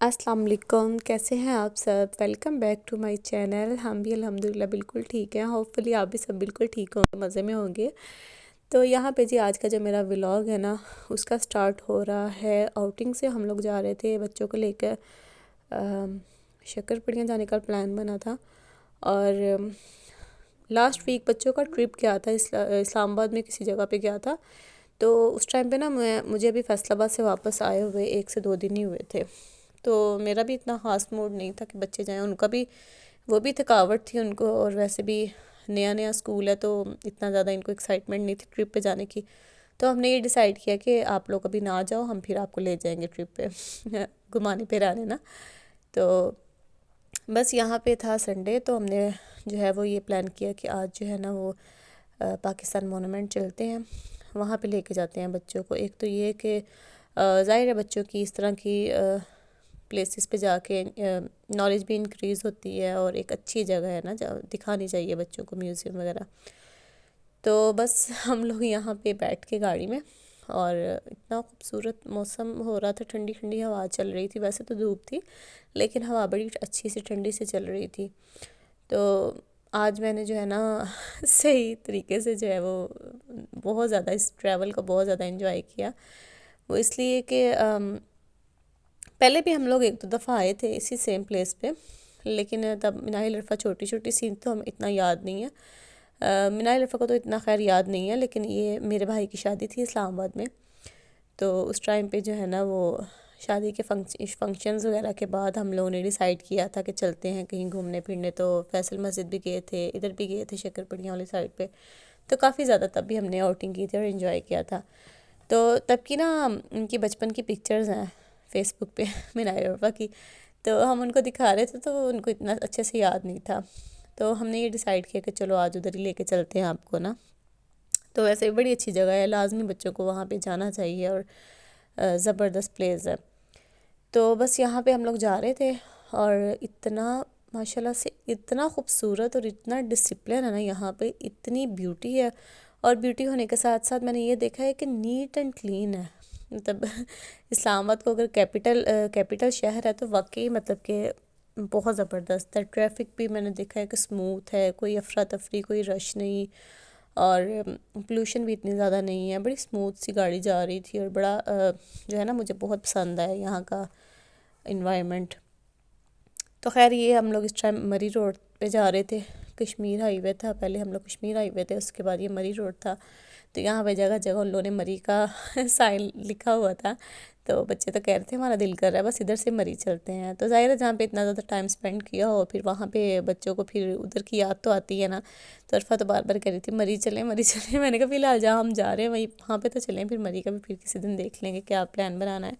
अस्सलाम वालेकुम, कैसे हैं आप सब। Welcome back to my channel. हम भी अल्हम्दुलिल्लाह बिल्कुल ठीक हैं। होपफुली आप भी सब बिल्कुल ठीक होंगे, मज़े में होंगे। तो यहाँ पे जी आज का जो मेरा व्लॉग है ना, उसका स्टार्ट हो रहा है आउटिंग से। हम लोग जा रहे थे बच्चों को लेकर, शक्करपड़ियाँ जाने का प्लान बना था। और लास्ट वीक बच्चों का ट्रिप गया था, इस्लामाबाद में किसी जगह पे गया था। तो उस टाइम पे ना मुझे अभी फैसलाबाद से वापस आए हुए 1 से 2 दिन ही हुए थे। तो मेरा भी इतना ख़ास मूड नहीं था कि बच्चे जाएं। उनका भी, वो भी थकावट थी उनको, और वैसे भी नया नया स्कूल है तो इतना ज़्यादा इनको एक्साइटमेंट नहीं थी ट्रिप पे जाने की। तो हमने ये डिसाइड किया कि आप लोग अभी ना जाओ, हम फिर आपको ले जाएंगे ट्रिप पे घुमाने फिराने ना। तो बस यहाँ पे था संडे, तो हमने जो है वो ये प्लान किया कि आज जो है ना वो पाकिस्तान मोनूमेंट चलते हैं, वहाँ पे लेके जाते हैं बच्चों को। एक तो ये कि ज़ाहिर है बच्चों की इस तरह की प्लेसेस पे जाके नॉलेज भी इंक्रीज़ होती है, और एक अच्छी जगह है ना जहाँ दिखानी चाहिए बच्चों को, म्यूज़ियम वगैरह। तो बस हम लोग यहाँ पे बैठ के गाड़ी में, और इतना खूबसूरत मौसम हो रहा था, ठंडी ठंडी हवा चल रही थी। वैसे तो धूप थी, लेकिन हवा बड़ी अच्छी सी ठंडी से चल रही थी। तो आज मैंने जो है ना सही तरीके से जो है वो बहुत ज़्यादा इस ट्रैवल को बहुत ज़्यादा एंजॉय किया। वो इसलिए कि पहले भी हम लोग 1-2 दफ़ा आए थे इसी सेम प्लेस पे, लेकिन तब मीनार अरफा छोटी छोटी सी तो हम इतना याद नहीं है। मीनार अरफा को तो इतना खैर याद नहीं है, लेकिन ये मेरे भाई की शादी थी इस्लामाबाद में। तो उस टाइम पे जो है ना वो शादी के फंक्शंस वगैरह के बाद हम लोगों ने डिसाइड किया था कि चलते हैं कहीं घूमने फिरने। तो फैसल मस्जिद भी गए थे, इधर भी गए थे शक्करपड़ियाँ वाली साइड पे। तो काफ़ी ज़्यादा तब भी हमने आउटिंग की थी और इन्जॉय किया था। तो तब की ना उनकी बचपन की पिक्चर्स हैं फेसबुक पे मीनार अरफा की। तो हम उनको दिखा रहे थे, तो उनको इतना अच्छे से याद नहीं था। तो हमने ये डिसाइड किया कि चलो आज उधर ही लेके चलते हैं आपको ना। तो वैसे बड़ी अच्छी जगह है, लाजमी बच्चों को वहाँ पे जाना चाहिए, और ज़बरदस्त प्लेस है। तो बस यहाँ पे हम लोग जा रहे थे, और इतना माशाल्लाह से इतना खूबसूरत और इतना डिसिप्लिन है ना यहाँ पे, इतनी ब्यूटी है। और ब्यूटी होने के साथ साथ मैंने ये देखा है कि नीट एंड क्लीन है। मतलब इस्लामाबाद को अगर कैपिटल शहर है तो वाकई मतलब कि बहुत ज़बरदस्त है। ट्रैफिक भी मैंने देखा है कि स्मूथ है, कोई अफरा तफरी, कोई रश नहीं, और पोल्यूशन भी इतनी ज़्यादा नहीं है। बड़ी स्मूथ सी गाड़ी जा रही थी, और बड़ा जो है ना मुझे बहुत पसंद आया यहाँ का इन्वायरमेंट। तो खैर ये हम लोग इस टाइम मरी रोड पे जा रहे थे। कश्मीर हाईवे था, पहले हम लोग कश्मीर हाईवे थे, उसके बाद ये मरी रोड था। तो यहाँ पे जगह जगह उन लोगों ने मरी का साइन लिखा हुआ था। तो बच्चे तो कह रहे थे हमारा दिल कर रहा है बस इधर से मरी चलते हैं। तो ज़ाहिर है जहाँ पे इतना ज़्यादा टाइम स्पेंड किया हो, फिर वहाँ पे बच्चों को फिर उधर की याद तो आती है ना। तो अरफा तो बार बार कह रही थी मरी चलें मरी चलें। मैंने कहा फिलहाल जहाँ हम जा रहे हैं वहीं वहाँ पे तो चलें, फिर मरी का भी फिर किसी दिन देख लेंगे क्या प्लान बनाना है।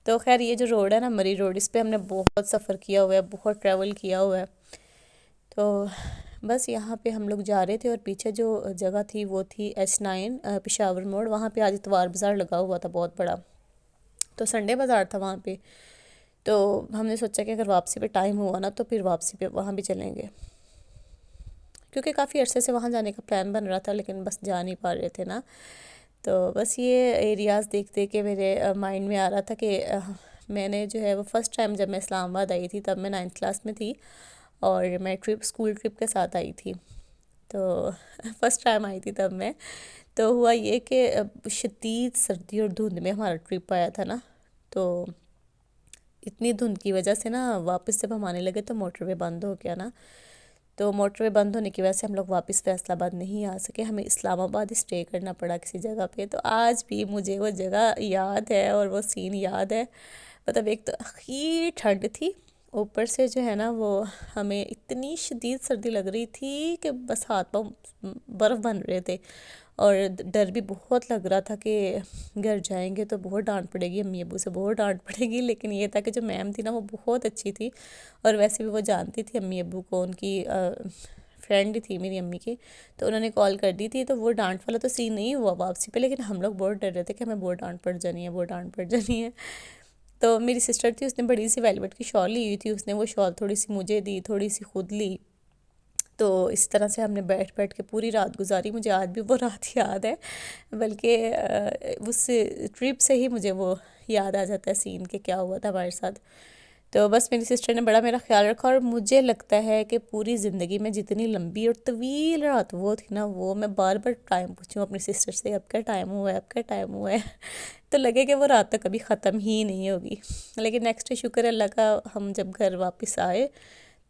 तो खैर ये जो रोड है ना मरी रोड, इस पे हमने बहुत सफ़र किया हुआ है, बहुत ट्रैवल किया हुआ है। तो बस यहाँ पे हम लोग जा रहे थे, और पीछे जो जगह थी वो थी S9 पेशावर मोड़। वहाँ पे आज इतवार बाज़ार लगा हुआ था बहुत बड़ा, तो संडे बाज़ार था वहाँ पे। तो हमने सोचा कि अगर वापसी पे टाइम हुआ ना तो फिर वापसी पे वहाँ भी चलेंगे, क्योंकि काफ़ी अरसे से वहाँ जाने का प्लान बन रहा था, लेकिन बस जा नहीं पा रहे थे ना। तो बस ये एरियाज़ देख देख के मेरे माइंड में आ रहा था कि मैंने जो है वो फ़र्स्ट टाइम जब मैं इस्लामाबाद आई थी तब मैं 9th क्लास में थी, और मैं स्कूल ट्रिप के साथ आई थी। तो फर्स्ट टाइम आई थी तब मैं। तो हुआ ये कि शदीद सर्दी और धुंध में हमारा ट्रिप आया था ना। तो इतनी धुंध की वजह से ना वापस जब हम आने लगे तो मोटरवे बंद हो गया ना। तो मोटरवे बंद होने की वजह से हम लोग वापस फैसलाबाद नहीं आ सके, हमें इस्लामाबाद स्टे करना पड़ा किसी जगह पे। तो आज भी मुझे वो जगह याद है और वो सीन याद है। मतलब एक तो ही ठंड थी, ऊपर से जो है ना वो हमें इतनी शदीद सर्दी लग रही थी कि बस हाथ पाँव बर्फ़ बन रहे थे। और डर भी बहुत लग रहा था कि घर जाएंगे तो बहुत डांट पड़ेगी, अम्मी अब्बू से बहुत डांट पड़ेगी। लेकिन ये था कि जो मैम थी ना वो बहुत अच्छी थी, और वैसे भी वो जानती थी अम्मी अब्बू को, उनकी फ्रेंड थी मेरी अम्मी की। तो उन्होंने कॉल कर दी थी, तो वो डांट वाला तो सीन नहीं हुआ वापसी पे, लेकिन हम लोग बहुत डर रहे थे कि हमें बहुत डांट पड़ जानी है, बहुत डांट पड़ जानी है। तो मेरी सिस्टर थी, उसने बड़ी सी वेलवेट की शॉल ली हुई थी, उसने वो शॉल थोड़ी सी मुझे दी, थोड़ी सी खुद ली। तो इस तरह से हमने बैठ बैठ के पूरी रात गुजारी। मुझे आज भी वो रात याद है, बल्कि उस ट्रिप से ही मुझे वो याद आ जाता है सीन कि क्या हुआ था हमारे साथ। तो बस मेरी सिस्टर ने बड़ा मेरा ख्याल रखा, और मुझे लगता है कि पूरी ज़िंदगी में जितनी लंबी और तवील रात वो थी ना, वो मैं बार बार टाइम पूछूँ अपनी सिस्टर से, अब क्या टाइम हुआ है, अब क्या टाइम हुआ है। तो लगे कि वो रात तो कभी ख़त्म ही नहीं होगी। लेकिन नेक्स्ट डे शुक्र है अल्लाह का, हम जब घर वापस आए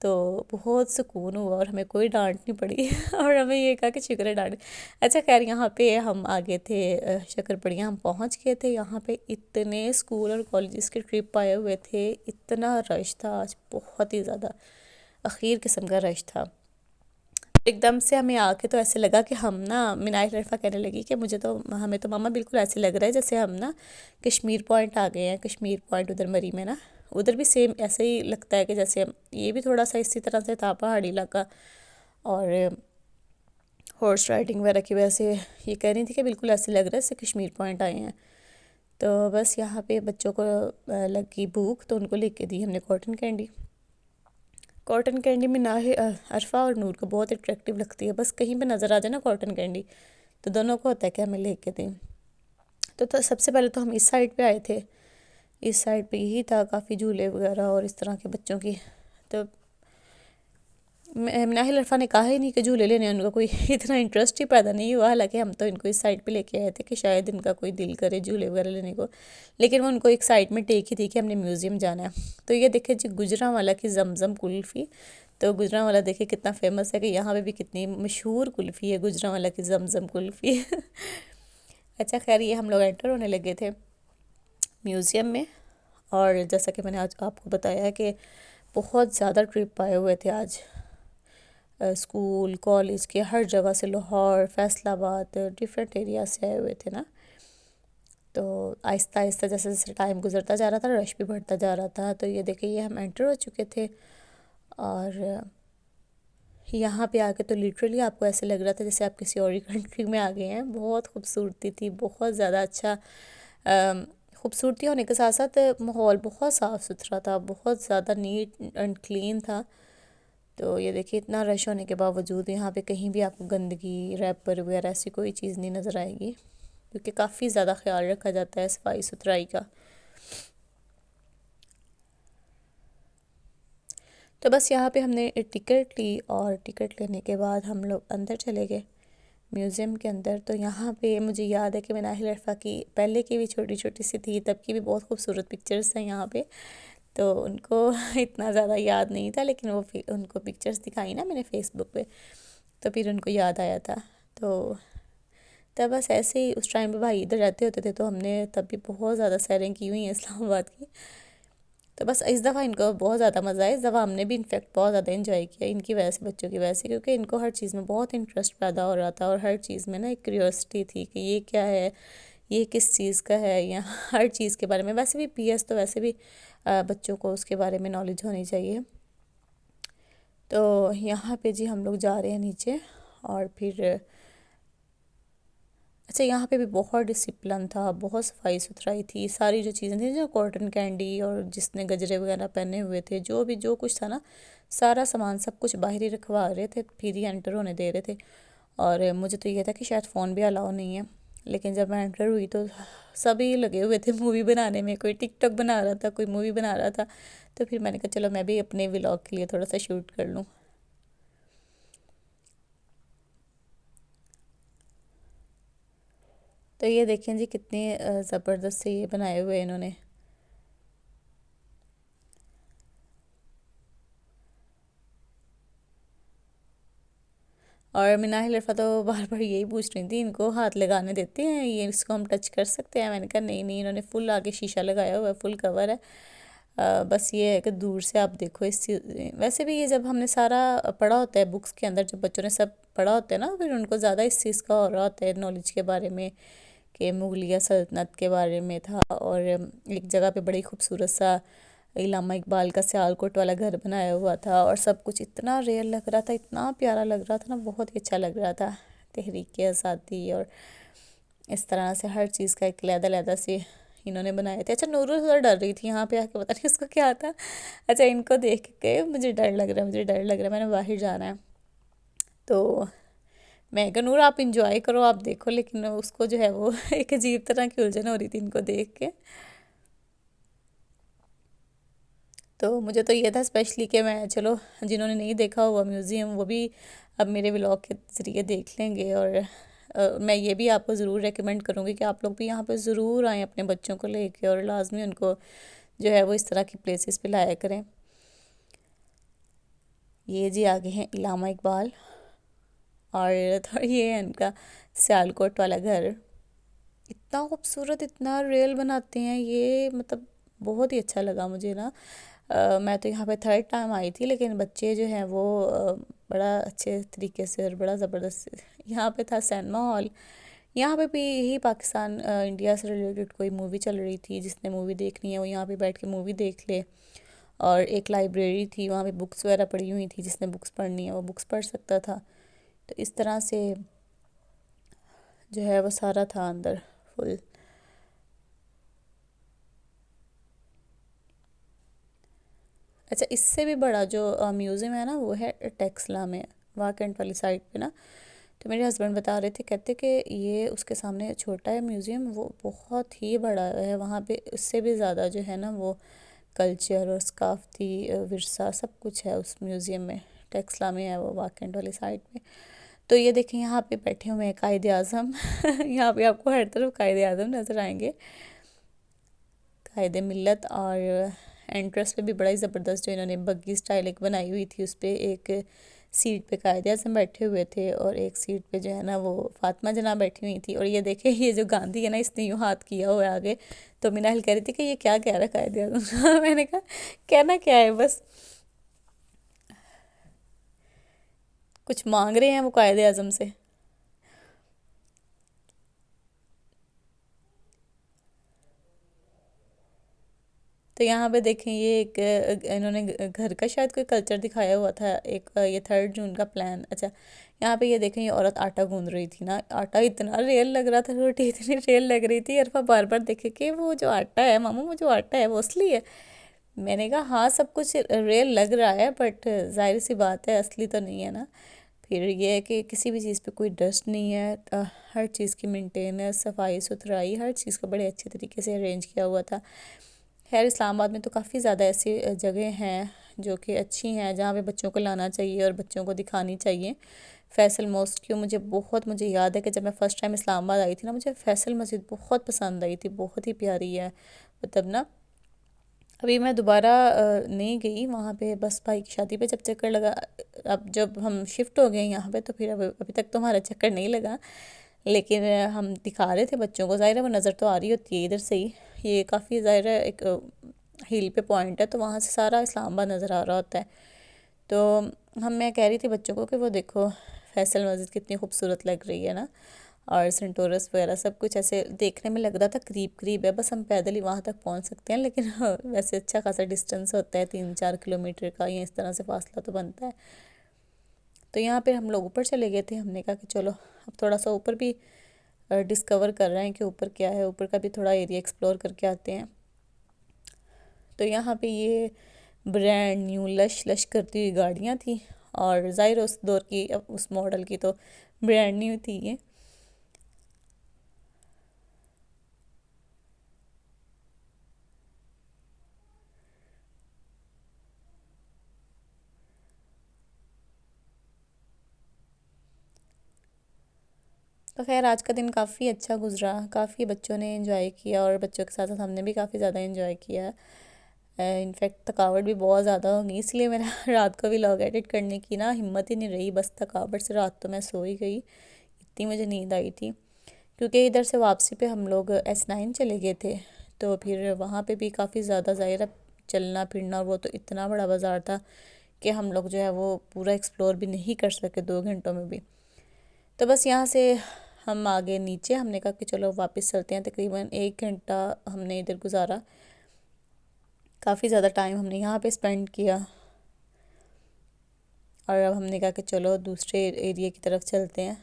तो बहुत सुकून हुआ और हमें कोई डांट नहीं पड़ी। और हमें ये कहा कि शुक्र है डांट। अच्छा खैर, यहाँ पे हम आगे थे शक्करपड़ियाँ हम पहुँच गए थे। यहाँ पे इतने स्कूल और कॉलेजेस के ट्रिप आए हुए थे, इतना रश था आज, बहुत ही ज़्यादा अखीर किस्म का रश था। एकदम से हमें आके तो ऐसे लगा कि हम ना, मिनाई लड़फा कहने लगी कि मुझे तो, हमें तो मामा बिल्कुल ऐसे लग रहा है जैसे हम ना कश्मीर पॉइंट आ गए हैं। कश्मीर पॉइंट उधर मरी में ना, उधर भी सेम ऐसे ही लगता है कि जैसे ये भी थोड़ा सा इसी तरह से था, पहाड़ी इलाका। और हॉर्स राइडिंग वगैरह की वजह से ये कह रही थी कि बिल्कुल ऐसे लग रहा है जैसे कश्मीर पॉइंट आए हैं। तो बस यहाँ पे बच्चों को लगी भूख, तो उनको लेके दी हमने कॉटन कैंडी। कॉटन कैंडी में ना ही अरफा और नूर को बहुत अट्रैक्टिव लगती है, बस कहीं पे नज़र आ जाए ना कॉटन कैंडी तो दोनों को होता है कि हमें लेके दें। तो सबसे पहले तो हम इस साइड पे आए थे। इस साइड पे यही था, काफ़ी झूले वगैरह और इस तरह के बच्चों की। तो नाहिल अरफा ने कहा ही नहीं कि झूले लेने, उनका कोई इतना इंटरेस्ट ही पैदा नहीं हुआ। हालांकि हम तो इनको इस साइड पे लेके आए थे कि शायद इनका कोई दिल करे झूले वगैरह लेने को, लेकिन वो उनको एक साइड में टेक ही थी कि हमने म्यूज़ियम जाना है। तो ये देखे जी, गुजरांवाला की जमजम कुल्फ़ी। तो गुजरांवाला देखे कितना फेमस है, कि यहाँ पे भी कितनी मशहूर कुल्फ़ी है गुजरांवाला की जमजम कुल्फ़ी। अच्छा खैर, ये हम लोग एंटर होने लगे थे म्यूज़ियम में। और जैसा कि मैंने आज आपको बताया है कि बहुत ज़्यादा ट्रिप आए हुए थे आज, स्कूल कॉलेज के हर जगह से, लाहौर फैसलाबाद डिफरेंट एरिया से आए हुए थे ना। तो आहिस्ता आहिस्ता जैसे जैसे टाइम गुजरता जा रहा था, रश भी बढ़ता जा रहा था। तो ये देखिए, ये हम एंटर हो चुके थे। और यहाँ पे आके तो लिटरली आपको ऐसे लग रहा था जैसे आप किसी और ही कंट्री में आ गए हैं। बहुत खूबसूरती थी, बहुत ज़्यादा अच्छा। खूबसूरती होने के साथ साथ माहौल बहुत साफ़ सुथरा था, बहुत ज़्यादा नीट एंड क्लीन था। तो ये देखिए, इतना रश होने के बावजूद यहाँ पे कहीं भी आपको गंदगी, रैपर वगैरह ऐसी कोई चीज़ नहीं नज़र आएगी, क्योंकि काफ़ी ज़्यादा ख्याल रखा जाता है सफाई सुथराई का। तो बस यहाँ पे हमने टिकट ली, और टिकट लेने के बाद हम लोग अंदर चले गए म्यूज़ियम के अंदर। तो यहाँ पे मुझे याद है कि मैं नाहिल अरफा की पहले की भी छोटी छोटी सी थी, तब की भी बहुत खूबसूरत पिक्चर्स हैं यहाँ पे। तो उनको इतना ज़्यादा याद नहीं था, लेकिन वो उनको पिक्चर्स दिखाई ना मैंने फ़ेसबुक पे, तो फिर उनको याद आया था। तो तब बस ऐसे ही उस टाइम पे भाई इधर रहते होते थे, तो हमने तब भी बहुत ज़्यादा सैरें की हुई हैं इस्लामाबाद की। तो बस इस दफ़ा इनको बहुत ज़्यादा मज़ा आया। इस दफ़ा हमने भी इनफेक्ट बहुत ज़्यादा इन्जॉय किया इनकी वजह से, बच्चों की वजह से, क्योंकि इनको हर चीज़ में बहुत इंटरेस्ट पैदा हो रहा था, और हर चीज़ में ना एक क्यूरियोसिटी थी कि ये क्या है, ये किस चीज़ का है, या हर चीज़ के बारे में। वैसे भी पीएस तो वैसे भी बच्चों को उसके बारे में नॉलेज होनी चाहिए। तो यहाँ पे जी हम लोग जा रहे हैं नीचे। और फिर अच्छा, यहाँ पे भी बहुत डिसिप्लिन था, बहुत सफाई सुथराई थी। सारी जो चीज़ें थी, जो कॉटन कैंडी और जिसने गजरे वगैरह पहने हुए थे, जो भी जो कुछ था ना, सारा सामान सब कुछ बाहर ही रखवा रहे थे, फिर ही एंटर होने दे रहे थे। और मुझे तो ये था कि शायद फ़ोन भी अलाउ नहीं है, लेकिन जब मैं एंटर हुई तो सभी लगे हुए थे मूवी बनाने में। कोई टिकटॉक बना रहा था, कोई मूवी बना रहा था। तो फिर मैंने कहा चलो मैं भी अपने व्लॉग के लिए थोड़ा सा शूट कर लूँ। तो ये देखें जी, कितने ज़बरदस्त से ये बनाए हुए हैं इन्होंने। और मिनाहिल लफ़ा तो बार बार यही पूछ रही थी, इनको हाथ लगाने देते हैं ये, इसको हम टच कर सकते हैं? मैंने कहा नहीं नहीं, इन्होंने फुल आगे शीशा लगाया हुआ है, फुल कवर है। बस ये है कि दूर से आप देखो इस चीज़। वैसे भी ये जब हमने सारा पढ़ा होता है बुक्स के अंदर, जब बच्चों ने सब पढ़ा होता है ना, फिर उनको ज़्यादा इस चीज़ का हो रहा होता है नॉलेज के बारे में, कि मुगलिया सल्तनत के बारे में था। और एक जगह पे बड़ी खूबसूरत सा इलामा इकबाल का सियालकोट वाला घर बनाया हुआ था, और सब कुछ इतना रियल लग रहा था, इतना प्यारा लग रहा था ना, बहुत ही अच्छा लग रहा था। तहरीक आज़ादी और इस तरह से हर चीज़ का एक लहदा से इन्होंने बनाए थे। अच्छा, नूरुल थोड़ा डर रही थी यहाँ पे आके, पता नहीं उसको क्या था। अच्छा, इनको देख के मुझे डर लग रहा है, मुझे डर लग रहा है, मैंने बाहर जाना है। तो मैं कहा नूर आप इंजॉय करो, आप देखो, लेकिन उसको जो है वो एक अजीब तरह की उलझन हो रही थी इनको देख के। तो मुझे तो ये था स्पेशली कि मैं चलो, जिन्होंने नहीं देखा हुआ म्यूज़ियम वो भी अब मेरे व्लॉग के ज़रिए देख लेंगे। और मैं ये भी आपको ज़रूर रेकमेंड करूँगी कि आप लोग भी यहाँ पे ज़रूर आएँ अपने बच्चों को लेके, और लाजमी उनको जो है वो इस तरह की प्लेसेस पे लाया करें। ये जी आगे हैं इलामा इकबाल, और थोड़ा ये है इनका सियालकोट वाला घर। इतना खूबसूरत, इतना रियल बनाते हैं ये, मतलब बहुत ही अच्छा लगा मुझे ना। मैं तो यहाँ पे थर्ड टाइम आई थी, लेकिन बच्चे जो हैं वो बड़ा अच्छे तरीके से और बड़ा ज़बरदस्त। यहाँ पे था सिनेमा हॉल, यहाँ पे भी यही पाकिस्तान इंडिया से रिलेटेड कोई मूवी चल रही थी, जिसने मूवी देखनी है वो यहाँ पे बैठ के मूवी देख ले। और एक लाइब्रेरी थी, वहाँ पे बुक्स वगैरह पड़ी हुई थी, जिसने बुक्स पढ़नी है वो बुक्स पढ़ सकता था। तो इस तरह से जो है वो सारा था अंदर फुल। अच्छा, इससे भी बड़ा जो म्यूज़ियम है ना वो है टेक्सला में, वाकंट वाली साइड पे ना। तो मेरे हस्बैंड बता रहे थे, कहते कि ये उसके सामने छोटा है म्यूज़ियम, वो बहुत ही बड़ा है। वहाँ पे उससे भी ज़्यादा जो है ना वो कल्चर और सकाफ़ती विरसा सब कुछ है उस म्यूज़ियम में। टेक्सला में है वो, वाकंट वाली साइड पे। तो ये देखें यहाँ पे बैठे हुए हैं कायदे आज़म यहाँ पे आपको हर तरफ कायदे आज़म नज़र आएंगे, कायदे मिल्लत। और एंट्रेंस पे भी बड़ा ही ज़बरदस्त जो इन्होंने बग्गी स्टाइल एक बनाई हुई थी, उस पर एक सीट पे कायदे आज़म बैठे हुए थे और एक सीट पे जो है ना वो फातिमा जना बैठी हुई थी। और ये देखे ये जो गांधी है ना, इसने यूँ हाथ किया हुआ है आगे। तो मिनाल कह रही थी कि ये क्या कह रहा है कायदे आज़म मैंने कहा कहना क्या है, बस कुछ मांग रहे हैं वो कायदे आज़म से। तो यहाँ पे देखें ये एक इन्होंने घर का शायद कोई कल्चर दिखाया हुआ था, एक ये 3 जून का प्लान। अच्छा, यहाँ पे ये देखें ये औरत आटा गूंद रही थी ना, आटा इतना रियल लग रहा था, रोटी इतनी रियल लग रही थी। अरफा बार बार देखे कि वो जो आटा है मामू, वो जो आटा है वो असली है। मैंने कहा हाँ सब कुछ रियल लग रहा है, बट जाहिर सी बात है असली तो नहीं है ना। फिर ये है कि किसी भी चीज़ पे कोई डस्ट नहीं है, हर चीज़ की मेंटेनेंस, सफाई सुथराई, हर चीज़ को बड़े अच्छे तरीके से अरेंज किया हुआ था। खैर इस्लामाबाद में तो काफ़ी ज़्यादा ऐसी जगह हैं जो कि अच्छी हैं, जहाँ पे बच्चों को लाना चाहिए और बच्चों को दिखानी चाहिए। फैसल मॉस्क क्यों, मुझे याद है कि जब मैं फ़र्स्ट टाइम इस्लामाबाद आई थी ना, मुझे फैसल मस्जिद बहुत पसंद आई थी, बहुत ही प्यारी है। मतलब ना अभी मैं दोबारा नहीं गई वहाँ पे, बस भाई की शादी पे जब चक्कर लगा। अब जब हम शिफ्ट हो गए यहाँ पे तो फिर अब अभी तक तो हमारा चक्कर नहीं लगा। लेकिन हम दिखा रहे थे बच्चों को, ज़ाहिर है वो नज़र तो आ रही होती है इधर से ही। ये काफ़ी ज़ाहिर है एक हिल पे पॉइंट है, तो वहाँ से सारा इस्लामाबाद नज़र आ रहा होता है। तो मैं कह रही थी बच्चों को कि वो देखो फैसल मस्जिद कितनी खूबसूरत लग रही है ना, और सेंटोरस वगैरह सब कुछ ऐसे देखने में लग रहा था करीब करीब है, बस हम पैदल ही वहाँ तक पहुँच सकते हैं। लेकिन वैसे अच्छा खासा डिस्टेंस होता है, 3-4 किलोमीटर का, या इस तरह से फासला तो बनता है। तो यहाँ पे हम लोग ऊपर चले गए थे, हमने कहा कि चलो अब थोड़ा सा ऊपर भी डिस्कवर कर रहे हैं कि ऊपर क्या है, ऊपर का भी थोड़ा एरिया एक्सप्लोर करके आते हैं। तो यहाँ पे ये ब्रांड न्यू लश लश करती हुई गाड़ियाँ थी, और ज़ाहिर उस दौर की, अब उस मॉडल की तो ब्रांड न्यू थी ये। तो खैर आज का दिन काफ़ी अच्छा गुजरा, काफ़ी बच्चों ने एंजॉय किया, और बच्चों के साथ साथ हमने भी काफ़ी ज़्यादा एंजॉय किया। इनफैक्ट थकावट भी बहुत ज़्यादा हो गई, इसलिए मेरा रात को भी व्लॉग एडिट करने की ना हिम्मत ही नहीं रही, बस थकावट से रात तो मैं सो ही गई, इतनी मुझे नींद आई थी। क्योंकि इधर से वापसी पे हम लोग S9 चले गए थे, तो फिर वहाँ पे भी काफ़ी ज़्यादा ज़ाहिर है चलना फिरना, और वो तो इतना बड़ा बाज़ार था कि हम लोग जो है वो पूरा एक्सप्लोर भी नहीं कर सके 2 घंटों में भी। तो बस यहाँ से हम आगे नीचे, हमने कहा कि चलो वापस चलते हैं। तकरीबन 1 घंटा हमने इधर गुजारा, काफ़ी ज़्यादा टाइम हमने यहाँ पे स्पेंड किया। और अब हमने कहा कि चलो दूसरे एरिया की तरफ चलते हैं।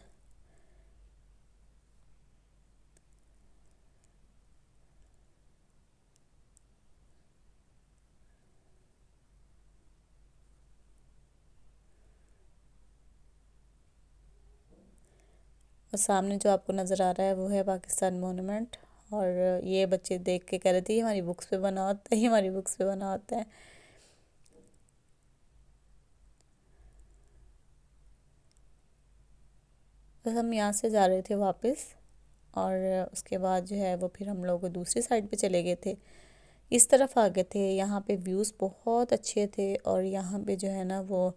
सामने जो आपको नज़र आ रहा है वो है पाकिस्तान मोनूमेंट। और ये बच्चे देख के कह रहे थे ये हमारी बुक्स पे बना होता है, ये हमारी बुक्स पे बना होता है। बस हम यहाँ से जा रहे थे वापस, और उसके बाद जो है वो फिर हम लोग दूसरी साइड पे चले गए थे, इस तरफ आ गए थे। यहाँ पे व्यूज़ बहुत अच्छे थे, और यहाँ पे जो है ना वो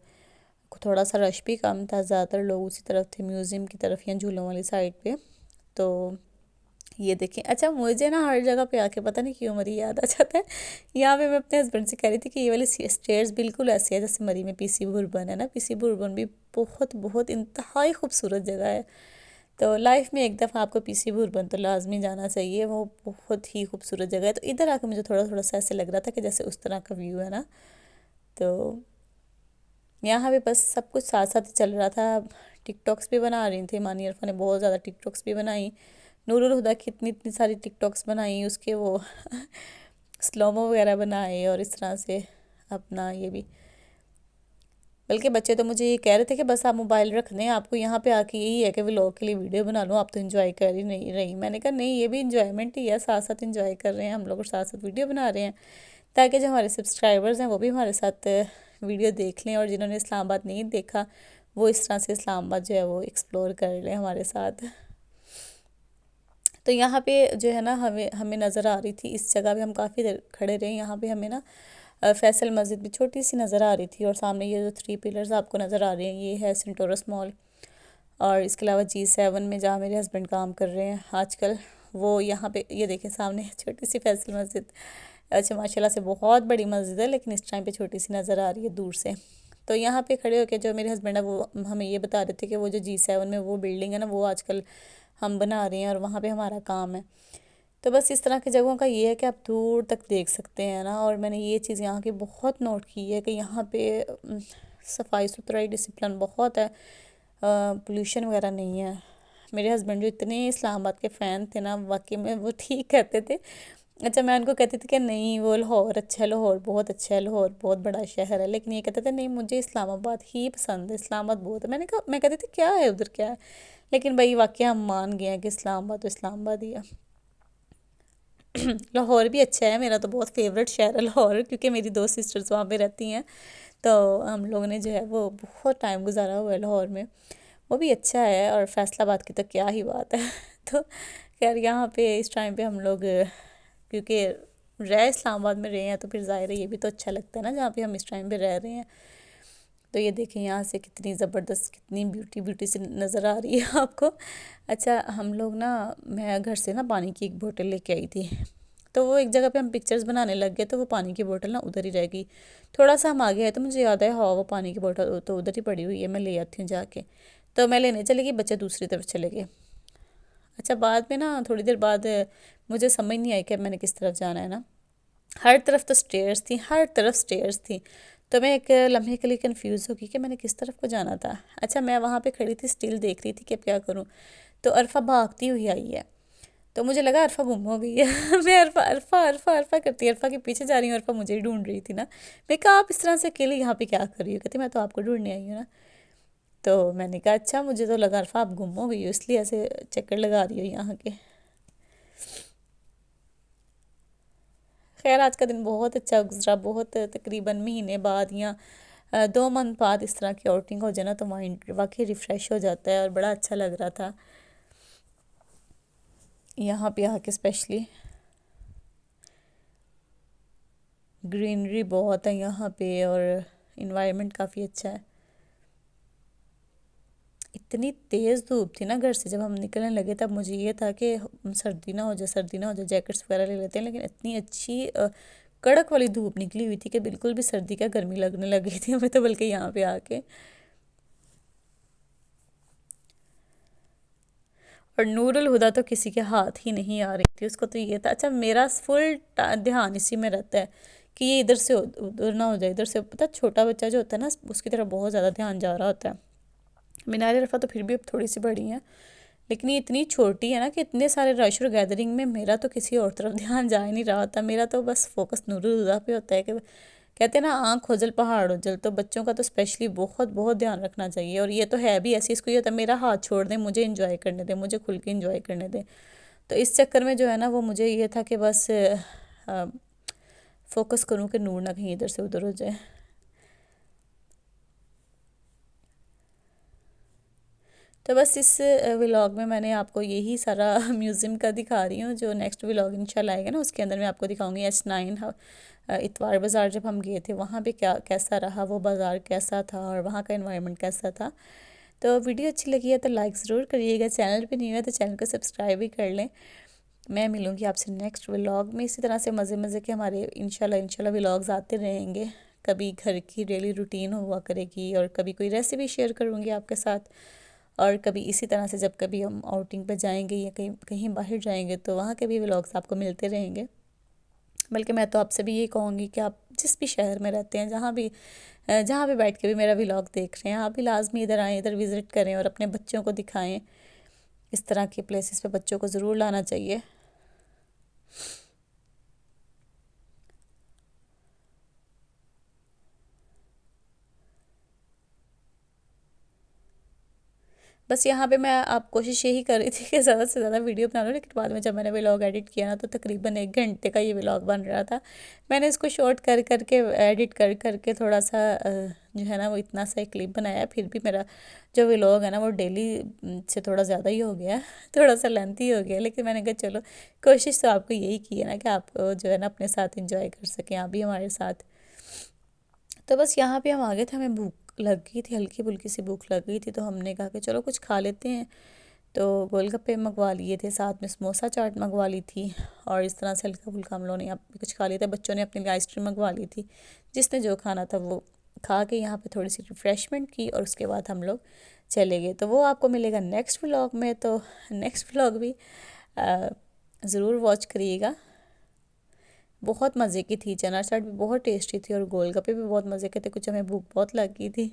थोड़ा सा रश भी कम था, ज़्यादातर लोग उसी तरफ थे, म्यूज़ियम की तरफ या झूलों वाली साइड पे। तो ये देखें। अच्छा, मुझे ना हर जगह पे आके पता नहीं क्यों मरी याद आ जाता है। यहाँ पे मैं अपने हस्बैंड से कह रही थी कि ये वाली स्टेयर्स बिल्कुल ऐसी है जैसे मरी में पीसी बुरबन है ना। पीसी बुरबन भी बहुत बहुत इंतहाई खूबसूरत जगह है। तो लाइफ में एक दफ़ा आपको पीसी बुरबन तो लाजमी जाना चाहिए, वो बहुत ही खूबसूरत जगह है। तो इधर आकर मुझे थोड़ा थोड़ा सा ऐसे लग रहा था कि जैसे उस तरह का व्यू है ना। तो यहाँ पे बस सब कुछ साथ साथ ही चल रहा था। टिकटॉक्स भी बना रही थी मानी अरफा ने, बहुत ज़्यादा टिकटॉक्स भी बनाई। नूरुल हुदा की इतनी इतनी सारी टिकटॉक्स बनाई, उसके वो स्लोमो वगैरह बनाए, और इस तरह से अपना ये भी। बल्कि बच्चे तो मुझे ये कह रहे थे कि बस आप मोबाइल रख दें, आपको यहाँ पे आके यही है कि व्लॉग के लिए वीडियो बना लूँ, आप तो इन्जॉय कर ही नहीं रही। मैंने कहा नहीं, ये भी इंजॉयमेंट ही है, साथ साथ इंजॉय कर रहे हैं हम लोग और साथ साथ वीडियो बना रहे हैं, ताकि जो हमारे सब्सक्राइबर्स हैं वो भी हमारे साथ वीडियो देख लें, और जिन्होंने इस्लामाबाद नहीं देखा वो इस तरह से इस्लामाबाद जो है वो एक्सप्लोर कर लें हमारे साथ। तो यहाँ पे जो है ना हमें हमें नज़र आ रही थी, इस जगह पे हम काफ़ी देर खड़े रहे। यहाँ पे हमें ना फैसल मस्जिद भी छोटी सी नज़र आ रही थी, और सामने ये जो 3 पिलर्स आपको नज़र आ रहे हैं ये है सेंटोरस मॉल। और इसके अलावा G7 में जहाँ मेरे हस्बैंड काम कर रहे हैं आजकल, वो यहाँ पे ये देखें सामने छोटी सी फैसल मस्जिद। अच्छा, माशाल्लाह से बहुत बड़ी मस्जिद है, लेकिन इस टाइम पे छोटी सी नज़र आ रही है दूर से। तो यहाँ पे खड़े होकर जो मेरे हस्बैंड है वो हमें ये बता रहे थे कि वो जो G7 में वो बिल्डिंग है ना, वो आजकल हम बना रहे हैं और वहाँ पे हमारा काम है। तो बस इस तरह की जगहों का ये है कि आप दूर तक देख सकते हैं ना। और मैंने ये चीज़ यहाँ की बहुत नोट की है कि यहाँ पे सफाई सुथराई डिसिप्लिन बहुत है, पोल्यूशन वगैरह नहीं है। मेरे हस्बैंड जो इतने इस्लामाबाद के फ़ैन थे ना, वाकई में वो ठीक कहते थे। अच्छा, मैं उनको कहती थी कि नहीं वो लाहौर अच्छा है, लाहौर बहुत अच्छा है, लाहौर बहुत बड़ा शहर है, लेकिन ये कहते थे नहीं मुझे इस्लामाबाद ही पसंद है, इस्लामाबाद बहुत है। मैंने कहा, मैं कहती थी क्या है उधर क्या है, लेकिन भाई वाकई हम मान गए हैं कि इस्लामाबाद तो इस्लामाबाद ही है। लाहौर भी अच्छा है, मेरा तो बहुत फेवरेट शहर है लाहौर, क्योंकि मेरी 2 सिस्टर्स वहाँ पे रहती हैं। तो हम लोगों ने जो है वो बहुत टाइम गुजारा हुआ है लाहौर में, वो भी अच्छा है। और फैसलाबाद की तो क्या ही बात है। तो खैर यहाँ पे इस टाइम पे हम लोग क्योंकि रह इस्लामाबाद में रहे हैं, तो फिर ज़ाहिर है ये भी तो अच्छा लगता है ना जहाँ पे हम इस टाइम पे रह रहे हैं। तो ये देखें यहाँ से कितनी ज़बरदस्त, कितनी ब्यूटी ब्यूटी से नज़र आ रही है आपको। अच्छा, हम लोग ना, मैं घर से ना पानी की एक बोतल लेके आई थी, तो वो एक जगह पे हम पिक्चर्स बनाने लग गए, तो वो पानी की बोतल ना उधर ही रह गई। थोड़ा सा हम आगे आए तो मुझे याद आया हाँ वो पानी की बोतल तो उधर ही पड़ी हुई है, मैं ले आती हूँ जाके। तो मैं लेने चली गई, बच्चे दूसरी तरफ चले गए। अच्छा, बाद में ना थोड़ी देर बाद मुझे समझ नहीं आई कि मैंने किस तरफ जाना है ना। हर तरफ तो स्टेयर्स थी, हर तरफ स्टेयर्स थी। तो मैं एक लम्हे के लिए कंफ्यूज हो गई कि मैंने किस तरफ को जाना था। अच्छा, मैं वहाँ पे खड़ी थी, स्टिल देख रही थी कि अब क्या करूँ। तो अरफा भागती हुई आई है, तो मुझे लगा अरफा गुम हो गई है। मैं अरफा अरफा अरफा अरफा करती अरफा के पीछे जा रही हूँ, अरफा मुझे ही ढूंढ रही थी ना। मैं कहा आप इस तरह से अकेले यहाँ पे क्या कर रही हो, कहती मैं तो आपको ढूंढने आई हूँ ना। तो मैंने कहा अच्छा, मुझे तो लगा अरफा आप गुम हो गई हो इसलिए ऐसे चक्कर लगा रही हो यहाँ के। खैर आज का दिन बहुत अच्छा गुजरा, बहुत तकरीबन महीने बाद या 2 मंथ बाद इस तरह की आउटिंग हो जाए ना, तो माइंड वाकई रिफ़्रेश हो जाता है और बड़ा अच्छा लग रहा था यहाँ पे आके। स्पेशली ग्रीनरी बहुत है यहाँ पे, और इन्वायरमेंट काफ़ी अच्छा है। इतनी तेज़ धूप थी ना, घर से जब हम निकलने लगे तब मुझे ये था कि सर्दी ना हो जाए, सर्दी ना हो जाए, जैकेट्स वगैरह ले लेते हैं। लेकिन इतनी अच्छी कड़क वाली धूप निकली हुई थी कि बिल्कुल भी सर्दी का गर्मी लगने लग गई थी हमें तो, बल्कि यहाँ पे आके। और नूरुल हुदा तो किसी के हाथ ही नहीं आ रही थी, उसको तो ये था। अच्छा, मेरा फुल ध्यान इसी में रहता है कि ये इधर से उधर ना हो जाए, इधर से। पता छोटा बच्चा जो होता है ना, उसकी तरफ बहुत ज़्यादा ध्यान जा रहा होता है। मीनार रफ़ा तो फिर भी अब थोड़ी सी बड़ी हैं, लेकिन ये इतनी छोटी है ना कि इतने सारे रश और गैदरिंग में मेरा तो किसी और तरफ ध्यान जा ही नहीं रहा होता। मेरा तो बस फोकस नूरुल हुदा पे होता है कि कहते हैं ना आँख खोजल पहाड़ उजल, तो बच्चों का तो स्पेशली बहुत बहुत ध्यान रखना चाहिए। और ये तो है भी ऐसी, इसको ये होता है मेरा हाथ छोड़ दें, मुझे इंजॉय करने दें, मुझे खुल के इंजॉय करने दें। तो इस चक्कर में जो है ना वो मुझे ये था कि बस फोकस करूँ कि नूर ना कहीं इधर से उधर हो जाए। तो बस इस व्लॉग में मैंने आपको यही सारा म्यूज़ियम का दिखा रही हूँ। जो नेक्स्ट व्लॉग इंशाल्लाह आएगा ना उसके अंदर मैं आपको दिखाऊंगी S9 इतवार बाज़ार जब हम गए थे वहाँ पे क्या कैसा रहा, वो बाज़ार कैसा था और वहाँ का इन्वायरमेंट कैसा था। तो वीडियो अच्छी लगी है तो लाइक ज़रूर करिएगा, चैनल पे नहीं है तो चैनल को सब्सक्राइब भी कर लें। मैं मिलूँगी आपसे नेक्स्ट व्लॉग में। इसी तरह से मज़े मज़े के हमारे इंशाल्लाह व्लॉग्स आते रहेंगे। कभी घर की डेली रूटीन हुआ करेगी और कभी कोई रेसिपी शेयर करूँगी आपके साथ, और कभी इसी तरह से जब कभी हम आउटिंग पे जाएंगे या कहीं कहीं बाहर जाएंगे तो वहाँ के भी व्लॉग्स आपको मिलते रहेंगे। बल्कि मैं तो आपसे भी ये कहूँगी कि आप जिस भी शहर में रहते हैं, जहाँ भी बैठ के भी मेरा व्लॉग देख रहे हैं, आप भी लाजमी इधर आएँ, इधर विज़िट करें और अपने बच्चों को दिखाएं। इस तरह के प्लेसेस पे बच्चों को ज़रूर लाना चाहिए। बस यहाँ पे मैं आप कोशिश यही कर रही थी कि ज़्यादा से ज़्यादा वीडियो बना लूँ, लेकिन बाद में जब मैंने व्लॉग एडिट किया ना तो तकरीबन 1 घंटे का ये व्लॉग बन रहा था। मैंने इसको शॉर्ट कर करके एडिट कर करके थोड़ा सा जो है ना वो इतना सा एक क्लिप बनाया। फिर भी मेरा जो व्लॉग है ना वो डेली से थोड़ा ज़्यादा ही हो गया थोड़ा सा लेंथी हो गया। लेकिन मैंने कहा चलो कोशिश तो आपको यही की है ना कि आप जो है ना अपने साथ इंजॉय कर सकें, आप भी हमारे साथ। तो बस यहाँ पे हम आ गए थे, हमें भूख लग गई थी, हल्की फुल्की सी भूख लग गई थी, तो हमने कहा कि चलो कुछ खा लेते हैं। तो गोलगप्पे मंगवा लिए थे, साथ में समोसा चाट मंगवा ली थी और इस तरह से हल्का फुल्का हम लोगों ने यहाँ पे कुछ खा लिया था। बच्चों ने अपने लिए आइसक्रीम मंगवा ली थी, जिसने जो खाना था वो खा के यहाँ पे थोड़ी सी रिफ़्रेशमेंट की और उसके बाद हम लोग चले गए। तो वो आपको मिलेगा नेक्स्ट व्लॉग में। तो नेक्स्ट व्लॉग भी ज़रूर वॉच करिएगा। बहुत मज़े की थी, चना चाट भी बहुत टेस्टी थी और गोलगप्पे भी बहुत मज़े के थे। कुछ हमें भूख बहुत लग गई थी।